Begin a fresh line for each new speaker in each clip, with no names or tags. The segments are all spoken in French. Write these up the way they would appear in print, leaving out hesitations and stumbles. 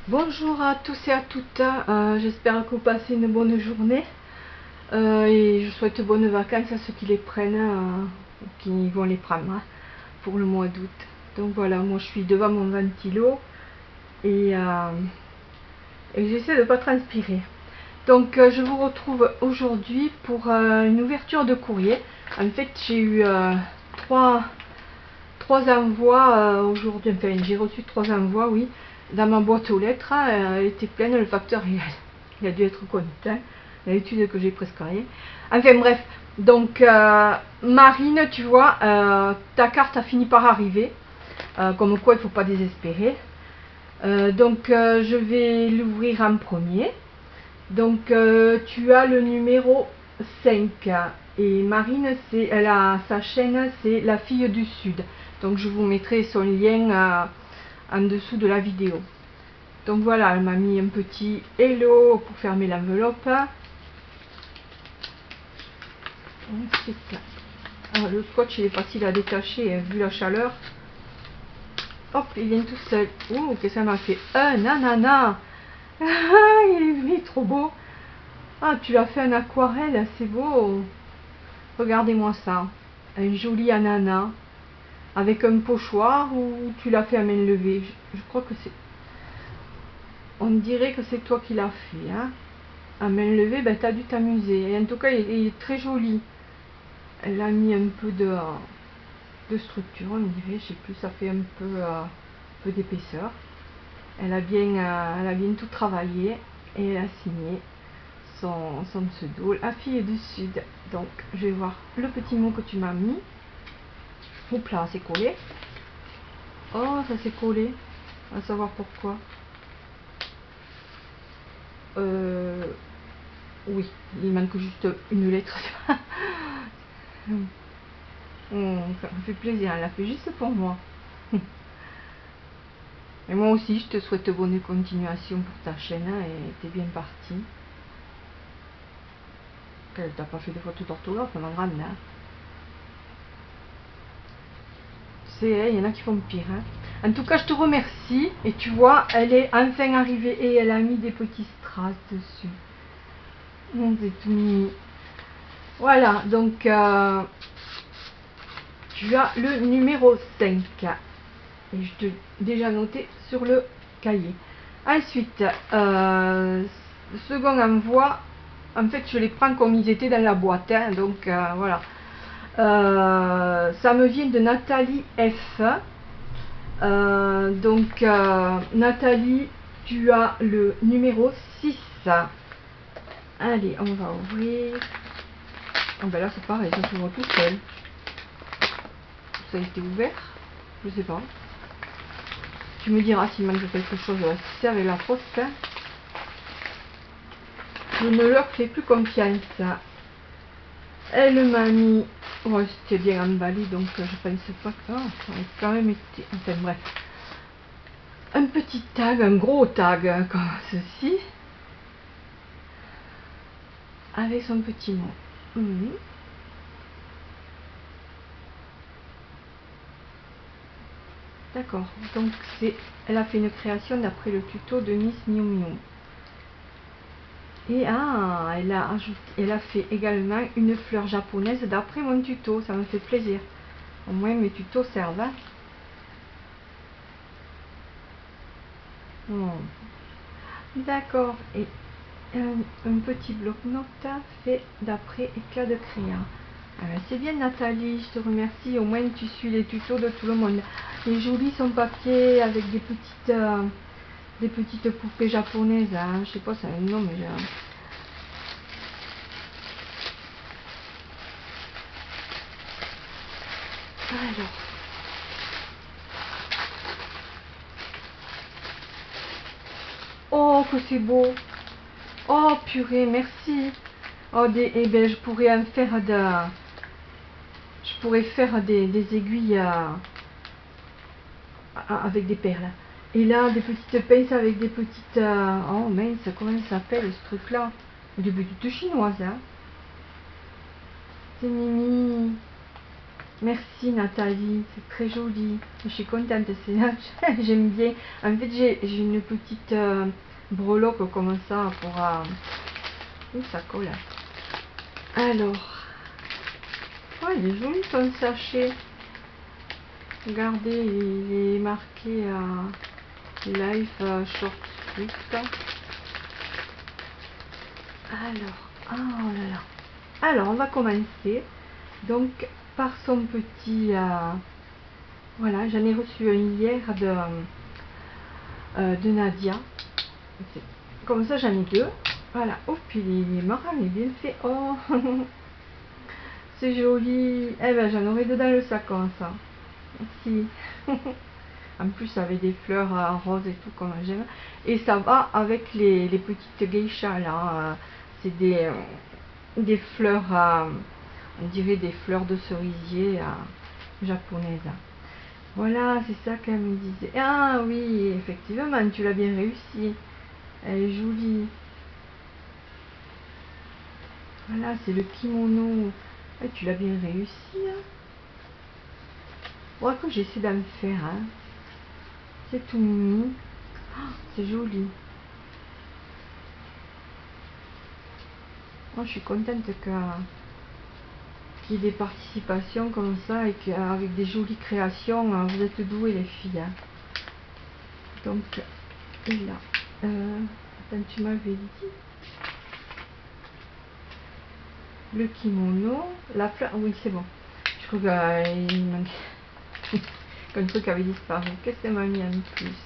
Bonjour à tous et à toutes, j'espère que vous passez une bonne journée et je souhaite bonnes vacances à ceux qui les prennent ou qui vont les prendre pour le mois d'août. Donc voilà, moi je suis devant mon ventilo et j'essaie de ne pas transpirer. Donc je vous retrouve aujourd'hui pour une ouverture de courrier. En fait j'ai eu trois envois aujourd'hui, enfin j'ai reçu 3 envois, oui, dans ma boîte aux lettres. Elle était pleine, le facteur il a dû être content. D'habitude que j'ai presque rien. Enfin bref, donc Marine, tu vois, ta carte a fini par arriver. Comme quoi il ne faut pas désespérer. Donc je vais l'ouvrir en premier. Donc tu as le numéro 5 et Marine, elle a sa chaîne, c'est La Fille du Sud. Donc je vous mettrai son lien en dessous de la vidéo. Donc voilà, elle m'a mis un petit hello pour fermer l'enveloppe. Ensuite, alors le scotch il est facile à détacher vu la chaleur. Hop, il vient tout seul. Ouh, qu'est-ce que ça m'a fait? Un ananas. Ah, il est trop beau. Ah, tu l'as fait en aquarelle, c'est beau. Regardez-moi ça. Un joli ananas avec un pochoir ou tu l'as fait à main levée. Je crois que c'est... On dirait que c'est toi qui l'as fait. Hein. À main levée, ben, tu as dû t'amuser. Et en tout cas, il est très joli. Elle a mis un peu de structure, on dirait. Je sais plus, ça fait un peu d'épaisseur. Elle a bien tout travaillé et elle a signé son pseudo, La Fille du Sud. Donc, je vais voir le petit mot que tu m'as mis. Oups là, c'est collé. Oh, ça s'est collé. On va savoir pourquoi. Oui, il manque juste une lettre. Ça me fait plaisir, elle l'a fait juste pour moi. Et moi aussi, je te souhaite bonne continuation pour ta chaîne et t'es bien parti. Elle t'a pas fait de faute d'orthographe, ma grande. Hein. Tu sais, il y en a qui font pire. Hein. En tout cas, je te remercie. Et tu vois, elle est enfin arrivée et elle a mis des petits strass dessus. C'est tout mignon. Voilà, donc tu as le numéro 5. Et je te déjà noté sur le cahier. Ensuite, second envoi, en fait, je les prends comme ils étaient dans la boîte. Hein, donc voilà. Ça me vient de Nathalie F. Donc Nathalie, tu as le numéro 6. Allez, on va ouvrir. Oh ben là c'est pareil, ça s'ouvre tout seul. Ça a été ouvert, je sais pas. Tu me diras s'il manque quelque chose c'est avec la poste. Hein. Je ne leur fais plus confiance. Elle m'a mis... Oh, c'était bien emballé, donc je pense pas que... Oh, ça aurait quand même été... Enfin bref. Un petit tag, un gros tag, comme ceci. Avec son petit mot. D'accord, donc elle a fait une création d'après le tuto de Miss Miu Miu. Et elle a fait également une fleur japonaise d'après mon tuto, ça me fait plaisir. Au moins mes tutos servent. Hein. Oh. D'accord, et un petit bloc-notes fait d'après éclat de crayon. C'est bien Nathalie, je te remercie, au moins tu suis les tutos de tout le monde. Il est joli son papier avec des petites poupées japonaises, hein. Je sais pas, c'est un nom mais... Alors... Oh que c'est beau. Oh purée, merci. Oh, eh ben, je pourrais en faire Je pourrais faire des aiguilles avec des perles. Et là, des petites pinces avec des petites... oh mince, comment ça s'appelle ce truc-là? Des petites chinoises, hein. C'est mimi. Merci Nathalie, c'est très joli. Je suis contente, j'aime bien. En fait, j'ai une petite breloque comme ça pour... Où ça colle. Alors, oh, il est joli ton sachet. Regardez, il est marqué Life Short Script. Alors, oh là là. Alors, on va commencer. Donc, par son petit... voilà, j'en ai reçu un hier de Nadia. Comme ça, j'en ai deux. Voilà. Oh, puis il est marrant, il est bien fait. Oh, c'est joli. Eh ben, j'en aurai deux dans le sac comme ça. Merci. En plus, avec des fleurs roses et tout, comme j'aime. Et ça va avec les petites geishas là. C'est des fleurs, on dirait des fleurs de cerisier japonaises. Voilà, c'est ça qu'elle me disait. Ah oui, effectivement, tu l'as bien réussi. Elle est jolie. Voilà, c'est le kimono. Ah, tu l'as bien réussi. Hein. Bon, quand j'essaie d'en faire, hein. C'est tout mimi. Oh, c'est joli. Oh, je suis contente qu'il y ait des participations comme ça et qu'avec des jolies créations, vous êtes douées les filles. Hein. Donc, et là. Attends, tu m'avais dit le kimono, la fleur. Oui, c'est bon. Je crois qu'il manque qu'un truc avait disparu. Qu'est-ce qu'elle m'a mis en plus?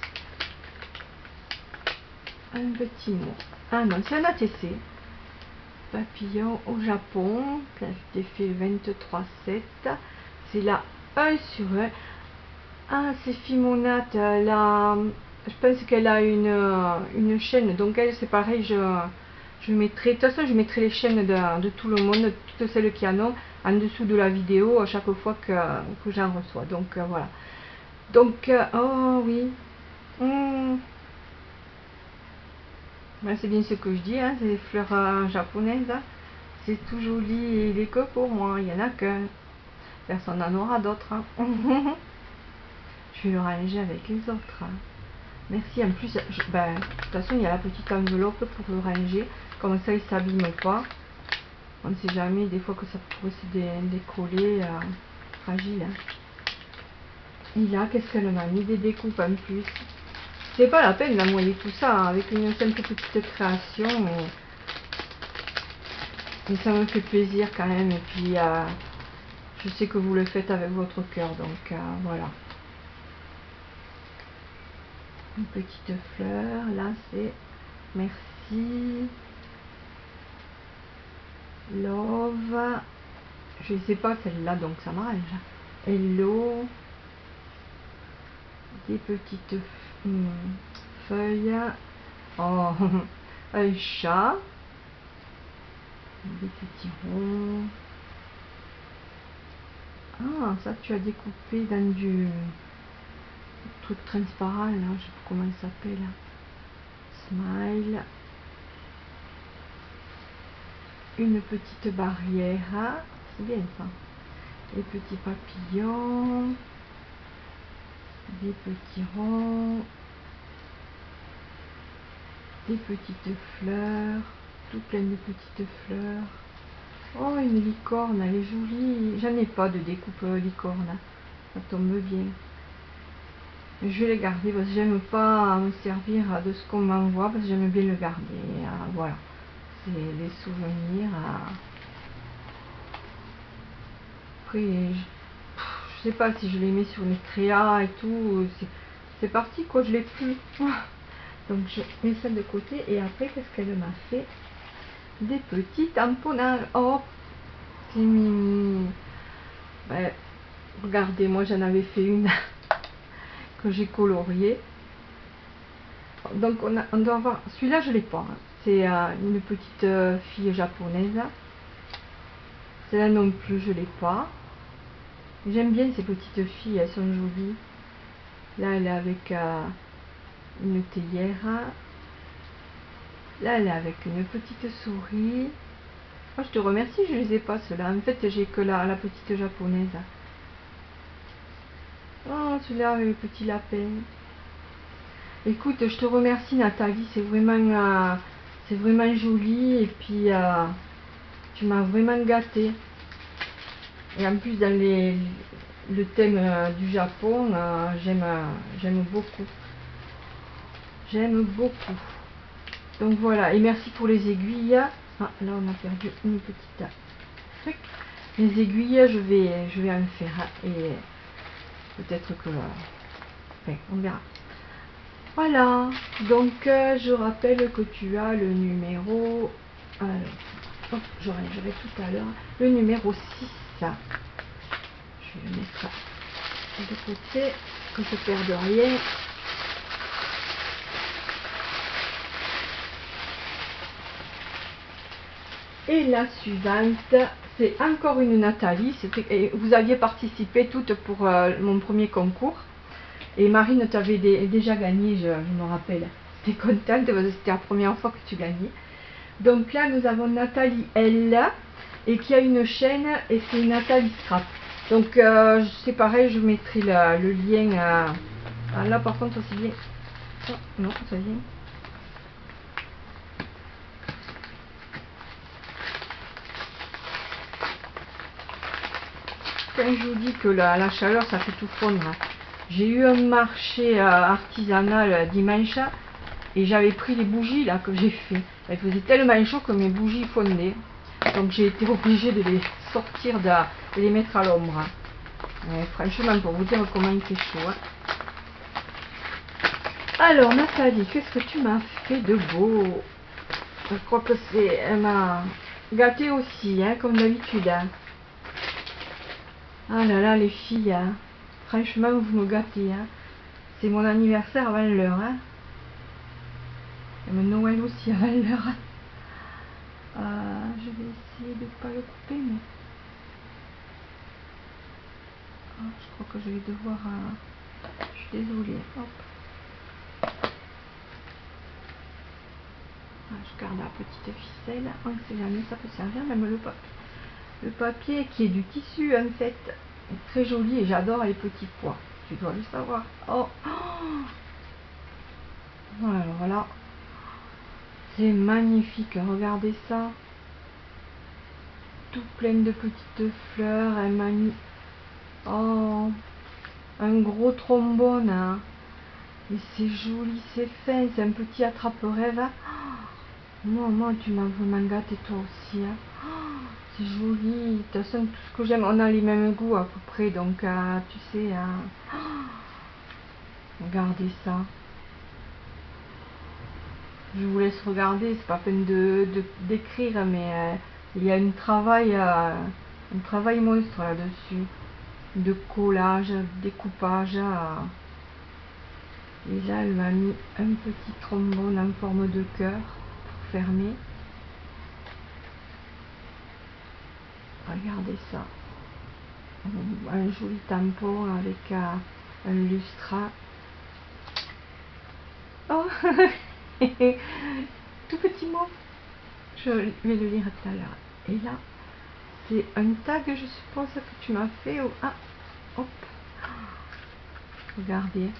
Un petit mot. Ah non, c'est un ATC. Papillon au Japon. Qui a été fait le 23/7. C'est la 1 sur 1. Ah, c'est Fimonate. Je pense qu'elle a une chaîne. Donc elle, c'est pareil. Je mettrai, de toute façon, je mettrai les chaînes de tout le monde, toutes celles qui en ont, en dessous de la vidéo à chaque fois que j'en reçois. Donc voilà. Donc, oh oui. Ben, c'est bien ce que je dis, hein, c'est des fleurs japonaises. Hein. C'est tout joli et il est que pour moi. Il n'y en a qu'un. Personne n'en aura d'autres. Hein. Je vais le ranger avec les autres. Hein. Merci. En plus, ben, de toute façon, il y a la petite enveloppe pour le ranger. Comme ça, il ne s'abîme pas. On ne sait jamais, des fois que ça pourrait se décoller. Fragile. Hein. Et là, qu'est-ce qu'elle m'a mis? Des découpes en plus. C'est pas la peine d'envoyer tout ça hein, avec une simple petite création. Mais ça me fait plaisir quand même. Et puis, je sais que vous le faites avec votre cœur. Donc, voilà. Une petite fleur. Là, c'est merci. Love. Je ne sais pas celle-là, donc ça m'arrange. Hello. Des petites feuilles. Oh, un chat. Des petits ronds. Ah, ça tu as découpé dans du truc transparent là, je sais pas comment il s'appelle. Smile. Une petite barrière. C'est bien ça. Des petits papillons. Des petits ronds. Des petites fleurs. Tout plein de petites fleurs. Oh, une licorne, elle est jolie. J'en ai pas de découpe licorne. Ça tombe bien. Je vais les garder parce que j'aime pas me servir de ce qu'on m'envoie parce que j'aime bien le garder. Voilà. C'est des souvenirs. Après, je sais pas si je les mets sur les créas et tout. C'est parti quoi, je l'ai plus. Donc je mets ça de côté et après qu'est-ce qu'elle m'a fait? Des petits tamponnages. Oh, c'est mimi. Ouais, regardez, moi j'en avais fait une que j'ai coloriée. Donc on doit avoir. Celui-là je l'ai pas. Hein. C'est une petite fille japonaise. Celle-là non plus je l'ai pas. J'aime bien ces petites filles, elles sont jolies. Là elle est avec une théière. Là elle est avec une petite souris. Oh, je te remercie, je les ai pas ceux-là. En fait j'ai que la petite japonaise. Oh, celui-là avec le petit lapin. Écoute, je te remercie Nathalie, c'est vraiment joli et puis tu m'as vraiment gâté. Et en plus dans le thème du Japon, j'aime beaucoup. J'aime beaucoup. Donc voilà, et merci pour les aiguilles. Ah, là on a perdu une petite truc. Les aiguilles, je vais en faire et peut-être que... Enfin, on verra. Voilà, donc je rappelle que tu as le numéro... Alors, hop, j'aurai tout à l'heure. Le numéro 6. Je vais le mettre de côté, que je ne perde rien. Et la suivante, c'est encore une Nathalie. Vous aviez participé toutes pour mon premier concours. Et Marine, tu avais déjà gagné, je me rappelle. J'étais contente, c'était la première fois que tu gagnais. Donc là, nous avons Nathalie L. Et qui a une chaîne, et c'est Nathalie Scrap. Donc c'est pareil, je mettrai le lien. Là par contre, c'est bien. Oh, non, ça vient. Quand je vous dis que la chaleur, ça fait tout fondre. J'ai eu un marché artisanal dimanche et j'avais pris les bougies là que j'ai fait. Il faisait tellement chaud que mes bougies fondaient. Donc j'ai été obligée de les sortir, de les mettre à l'ombre. Franchement, pour vous dire comment il fait chaud. Hein. Alors Nathalie, qu'est-ce que tu m'as fait de beau? Je crois que elle m'a gâtée aussi, hein, comme d'habitude. Hein. Ah là là, les filles, hein. Franchement, vous me gâtez. Hein. C'est mon anniversaire avant l'heure. Hein. Et mon Noël aussi avant l'heure. Je vais essayer de ne pas le couper, mais... je crois que je vais devoir... Je suis désolée. Hop. Je garde la petite ficelle. On ne sait jamais, ça peut servir, même le papier. Le papier qui est du tissu, en fait, est très joli et j'adore les petits pois. Tu dois le savoir. Oh, alors là, c'est magnifique. Regardez ça. Tout plein de petites fleurs. Elle m'a mis... Oh, un gros trombone. Hein. Et c'est joli, c'est fin. C'est un petit attrape-rêve. Hein. Moi, tu m'as vraiment gâté toi aussi. Hein. C'est joli. De toute façon, tout ce que j'aime, on a les mêmes goûts à peu près. Donc, tu sais, regardez ça. Je vous laisse regarder. C'est pas peine d'écrire, mais il y a un travail monstre là-dessus. De collage, de découpage. Et là, elle m'a mis un petit trombone en forme de cœur pour fermer. Regardez ça. Un joli tampon avec un lustre. Oh tout petit mot. Je vais le lire tout à l'heure. Et là, c'est un tag, je suppose, que tu m'as fait. Ah, hop. Regardez.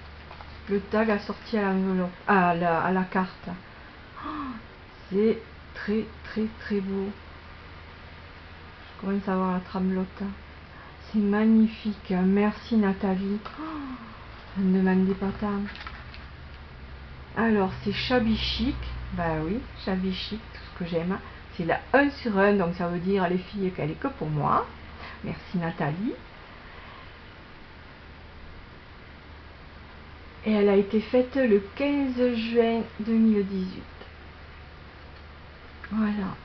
Le tag assorti à l'enveloppe, à la carte. C'est très très très beau. Je commence à voir la tramelote. C'est magnifique. Merci Nathalie. Ne me demandez pas tant. Alors c'est shabby chic. Bah oui, shabby chic, tout ce que j'aime. C'est la 1 sur 1, donc ça veut dire les filles qu'elle est que pour moi. Merci Nathalie. Et elle a été faite le 15 juin 2018. Voilà.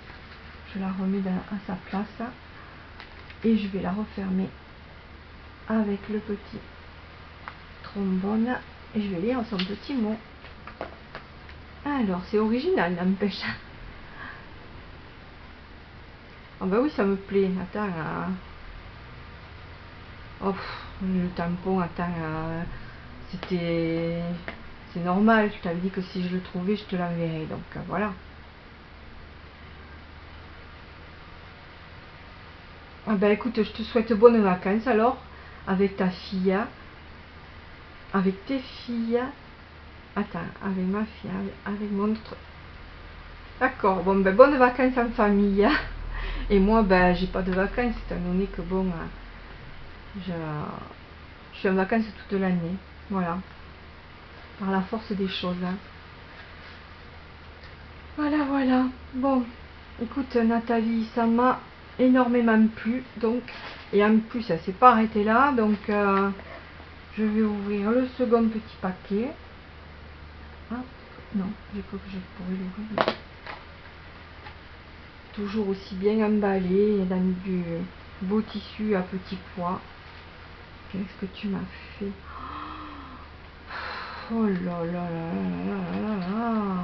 Je la remets à sa place. Et je vais la refermer avec le petit trombone. Et je vais lire son petit mot. Alors, c'est original, n'empêche. Ah bah oui, ça me plaît. Attends. Oh, le tampon, attends. C'est normal. Je t'avais dit que si je le trouvais, je te l'enverrais. Donc, voilà. Ah bah écoute, je te souhaite bonnes vacances alors, avec ta fille. avec tes filles. Attends, avec ma fille, avec mon autre. D'accord, bon ben bonnes vacances en famille. Et moi ben j'ai pas de vacances étant donné que bon je suis en vacances toute l'année. Voilà. Par la force des choses. Hein. Voilà, voilà. Bon, écoute Nathalie, ça m'a énormément plu. Donc, et en plus, ça s'est pas arrêté là. Donc, je vais ouvrir le second petit paquet. Ah, non, j'ai cru que je pourrais l'ouvrir. Toujours aussi bien emballé dans du beau tissu à petits pois. Qu'est-ce que tu m'as fait? Oh là là là là là là là.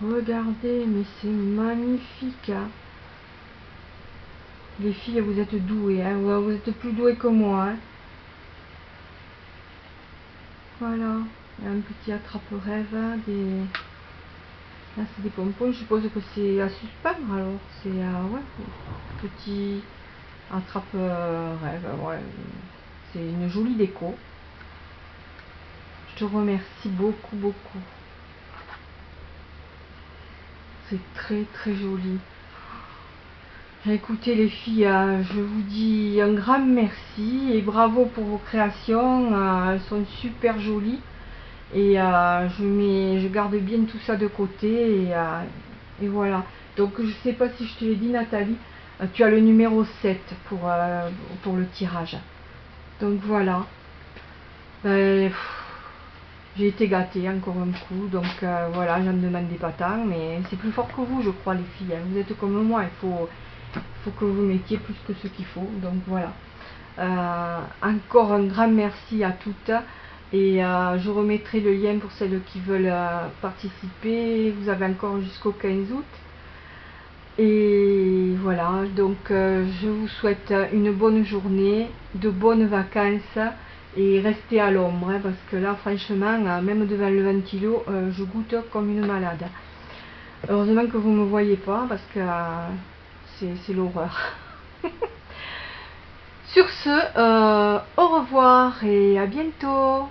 Regardez, mais c'est magnifique. Hein. Les filles, vous êtes douées, hein. Vous êtes plus douées que moi. Hein. Voilà, il y a un petit attrape-rêve, hein, là c'est des pompons, je suppose que c'est à suspendre alors, c'est ouais, petit attrape-rêve, ouais, c'est une jolie déco. Je te remercie beaucoup, beaucoup. C'est très très joli. Écoutez les filles, je vous dis un grand merci et bravo pour vos créations, elles sont super jolies. Et je garde bien tout ça de côté et voilà. Donc je sais pas si je te l'ai dit Nathalie, tu as le numéro 7 pour le tirage. Donc voilà. Ben, j'ai été gâtée encore un coup, donc voilà, j'en demandais pas tant, mais c'est plus fort que vous je crois les filles. Hein. Vous êtes comme moi, il faut que vous mettiez plus que ce qu'il faut. Donc voilà. Encore un grand merci à toutes. Et je remettrai le lien pour celles qui veulent participer. Vous avez encore jusqu'au 15 août. Et voilà, donc je vous souhaite une bonne journée, de bonnes vacances et restez à l'ombre. Hein, parce que là, franchement, même devant le ventilo, je goûte comme une malade. Heureusement que vous ne me voyez pas parce que c'est l'horreur. Sur ce, au revoir et à bientôt.